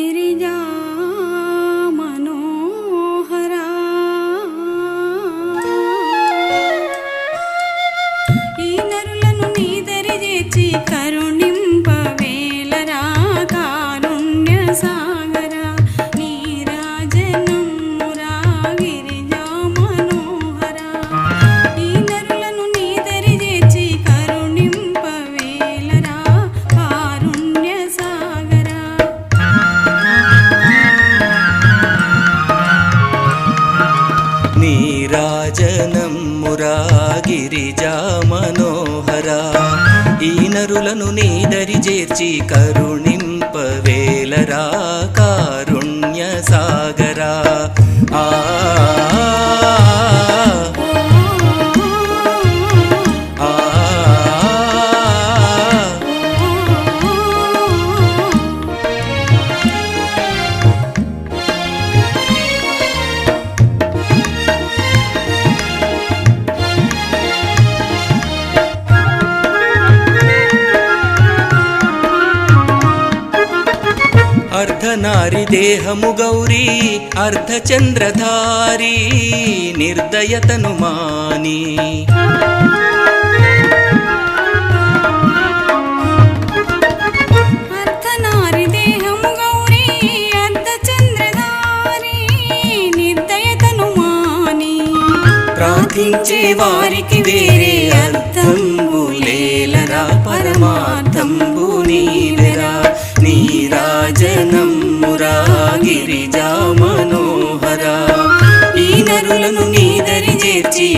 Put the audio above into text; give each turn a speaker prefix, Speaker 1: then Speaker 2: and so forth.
Speaker 1: గిరిజా మనోహరా ఈ నరులను నీ దరి చేర్చి కరుణింపవేలరా కారుణ్య సాగరా నీరాజనమురా గిరిజా మనోహరా ఈ నరులను నీ దరి చేర్చి కరుణింపవేలరా కారుణ్య సాగరా
Speaker 2: నీరాజనమురా గిరిజా మనోహరా ఈ నరులను నీ దరి చేర్చి కరుణింపవేలరా కారుణ్య సాగరా ఆ అర్ధనారి దేహము గౌరీ అర్ధచంద్రధారి నిర్దయతను మాని
Speaker 1: అర్ధనారి దేహము గౌరీ అర్ధచంద్రధారి నిర్దయతను మాని
Speaker 2: ప్రార్థించే వారికి వేరే అర్థంబు లేలరా పరమార్థంబు నీవెరా